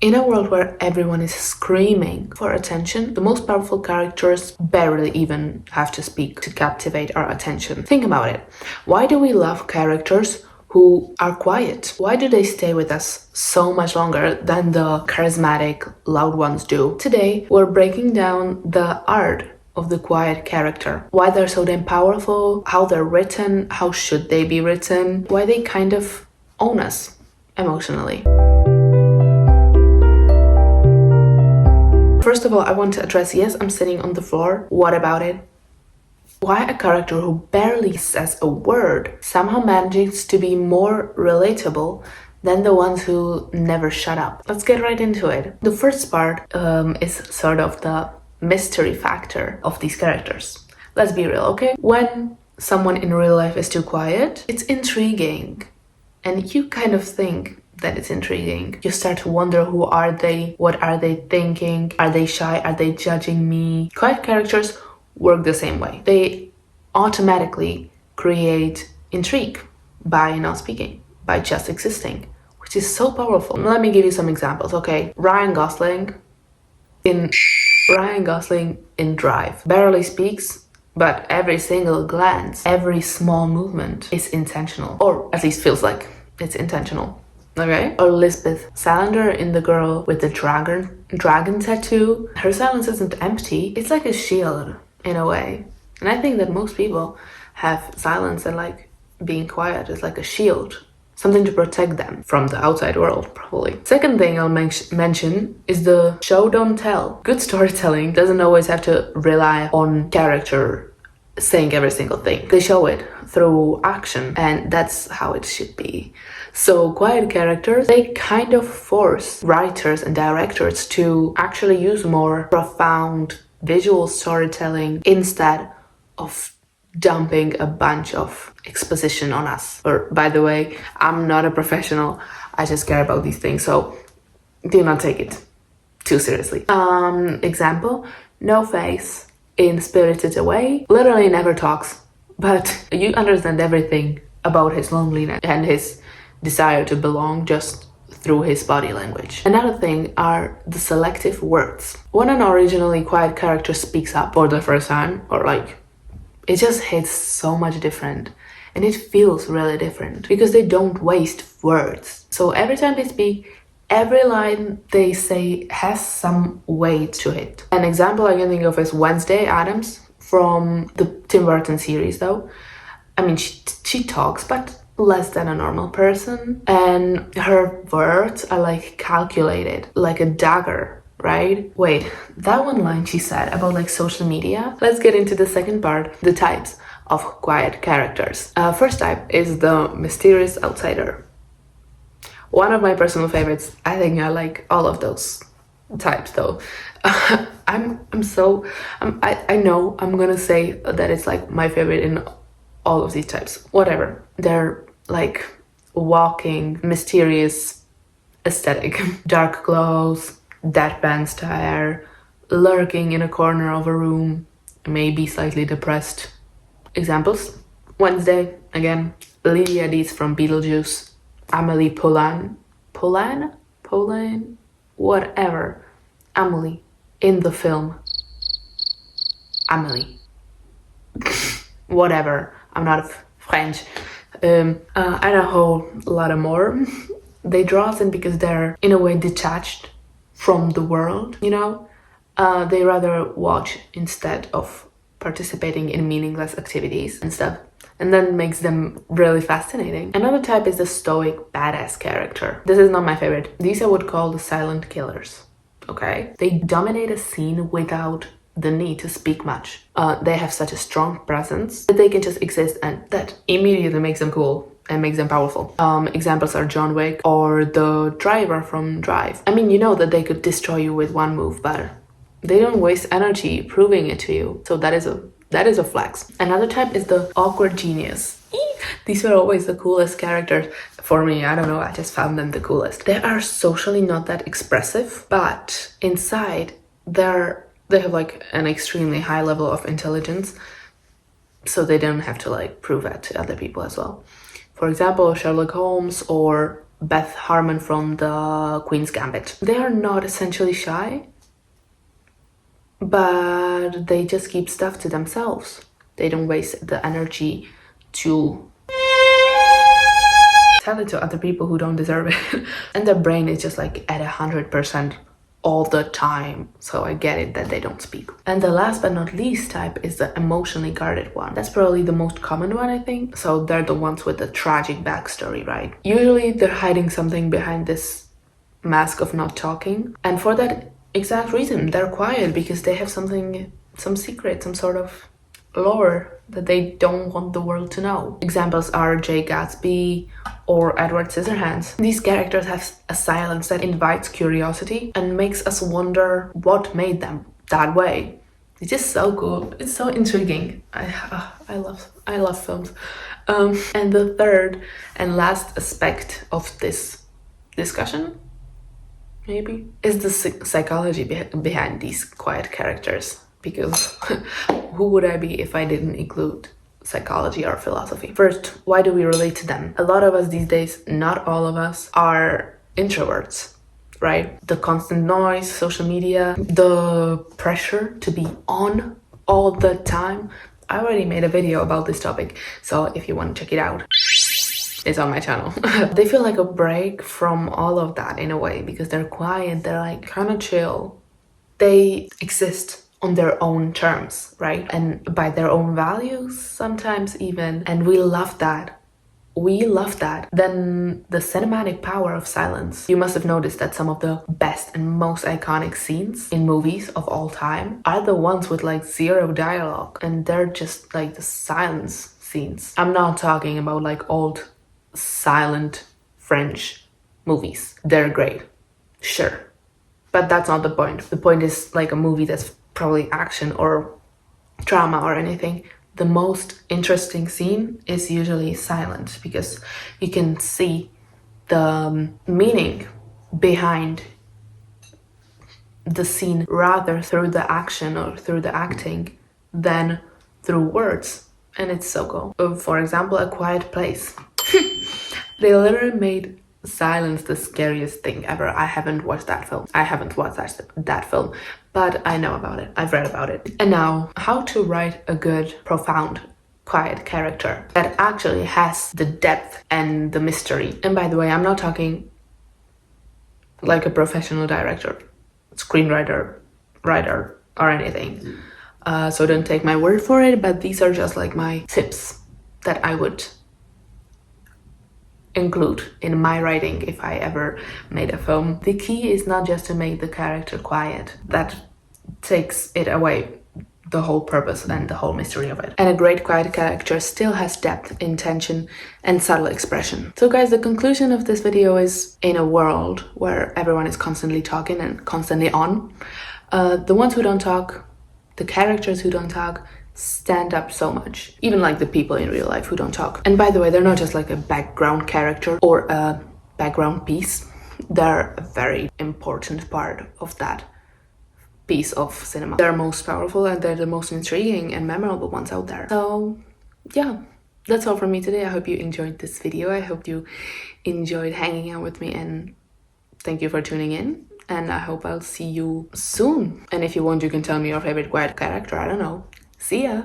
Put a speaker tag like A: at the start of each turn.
A: In a world where everyone is screaming for attention, the most powerful characters barely even have to speak to captivate our attention. Think about it. Why do we love characters who are quiet? Why do they stay with us so much longer than the charismatic, loud ones do? Today, we're breaking down the art of the quiet character. Why they're so damn powerful, how they're written, how should they be written, why they kind of own us emotionally. First of all, I want to address, yes, I'm sitting on the floor. What about it? Why a character who barely says a word somehow manages to be more relatable than the ones who never shut up? Let's get right into it. The first part is sort of the mystery factor of these characters. Let's be real, okay? When someone in real life is too quiet, it's intriguing. And you kind of think that it's intriguing. You start to wonder, who are they? What are they thinking? Are they shy? Are they judging me? Quiet characters work the same way. They automatically create intrigue by not speaking, by just existing, which is so powerful. Let me give you some examples, okay? Ryan Gosling in Drive barely speaks, but every single glance, every small movement is intentional, or at least feels like it's intentional. Okay? Or Lisbeth Salander in The Girl with the Dragon Tattoo. Her silence isn't empty, it's like a shield in a way. And I think that most people have silence and like being quiet is like a shield, something to protect them from the outside world, probably. Second thing I'll mention is the show don't tell. Good storytelling doesn't always have to rely on character saying every single thing. They show it through action, and that's how it should be. So quiet characters, they kind of force writers and directors to actually use more profound visual storytelling instead of dumping a bunch of exposition on us. Or, by the way, I'm not a professional, I just care about these things, so do not take it too seriously. Example, No Face in Spirited Away literally never talks, but you understand everything about his loneliness and his desire to belong just through his body language. Another thing are the selective words. When an originally quiet character speaks up for the first time, or like, it just hits so much different, and it feels really different because they don't waste words. So every time they speak, every line they say has some weight to it. An example I can think of is Wednesday Addams from the Tim Burton series, though. I mean, she talks, but less than a normal person, and her words are like calculated, like a dagger, right? Wait, that one line she said about like social media. Let's get into the second part, the types of quiet characters. First type is the mysterious outsider. One of my personal favorites. I think I like all of those types though. I know I'm gonna say that it's like my favorite in all of these types. Whatever. They're like walking mysterious aesthetic. Dark clothes, deadpan stare, lurking in a corner of a room, maybe slightly depressed. Examples: Wednesday, again, Lydia Deetz from Beetlejuice, Amelie Poulain, whatever, Amelie in the film Amelie. Whatever, I'm not French. And a whole lot of more. They draw us in because they're in a way detached from the world, you know? They rather watch instead of participating in meaningless activities and stuff. And that makes them really fascinating. Another type is the stoic badass character. This is not my favorite. These I would call the silent killers, okay? They dominate a scene without the need to speak much. They have such a strong presence that they can just exist, and that immediately makes them cool and makes them powerful. Examples are John Wick or the driver from Drive. I mean, you know that they could destroy you with one move, but they don't waste energy proving it to you. So that is a flex. Another type is the awkward genius. These were always the coolest characters for me. I don't know, I just found them the coolest. They are socially not that expressive, but inside they have like an extremely high level of intelligence, so they don't have to like prove that to other people as well. For example, Sherlock Holmes or Beth Harmon from The Queen's Gambit. They are not essentially shy, but they just keep stuff to themselves. They don't waste the energy to tell it to other people who don't deserve it. And their brain is just like at 100% all the time. So I get it that they don't speak. And the last but not least type is the emotionally guarded one. That's probably the most common one, I think. So they're the ones with the tragic backstory, right? Usually they're hiding something behind this mask of not talking. And for that exact reason, they're quiet because they have something, some secret, some sort of lore that they don't want the world to know. Examples are Jay Gatsby or Edward Scissorhands. These characters have a silence that invites curiosity and makes us wonder what made them that way. It's just so cool. It's so intriguing. I love films. And the third and last aspect of this discussion, maybe, is the psychology behind these quiet characters. Because who would I be if I didn't include psychology or philosophy? First, why do we relate to them? A lot of us these days, not all of us, are introverts, right? The constant noise, social media, the pressure to be on all the time. I already made a video about this topic, so if you want to check it out, it's on my channel. They feel like a break from all of that in a way because they're quiet, they're like kind of chill. They exist on their own terms, right? And by their own values sometimes even. And we love that. We love that. Then the cinematic power of silence. You must have noticed that some of the best and most iconic scenes in movies of all time are the ones with like zero dialogue. And they're just like the silence scenes. I'm not talking about like old silent French movies. They're great, sure. But that's not the point. The point is like a movie that's probably action or drama or anything. The most interesting scene is usually silent because you can see the meaning behind the scene rather through the action or through the acting than through words. And it's so cool. For example, A Quiet Place. They literally made silence the scariest thing ever. I haven't watched that film. But I know about it. I've read about it. And now, how to write a good, profound, quiet character that actually has the depth and the mystery. And by the way, I'm not talking like a professional director, screenwriter, writer, or anything. So don't take my word for it, but these are just like my tips that I would include in my writing if I ever made a film. The key is not just to make the character quiet. That takes it away, the whole purpose and the whole mystery of it. And a great quiet character still has depth, intention, and subtle expression. So guys, the conclusion of this video is, in a world where everyone is constantly talking and constantly on, the ones who don't talk, the characters who don't talk, stand up so much, even like the people in real life who don't talk. And by the way, they're not just like a background character or a background piece. They're a very important part of that piece of cinema. They're most powerful and they're the most intriguing and memorable ones out there. So yeah, that's all from me today. I hope you enjoyed this video. I hope you enjoyed hanging out with me, and thank you for tuning in. And I hope I'll see you soon. And if you want, you can tell me your favorite quiet character. I don't know. See ya!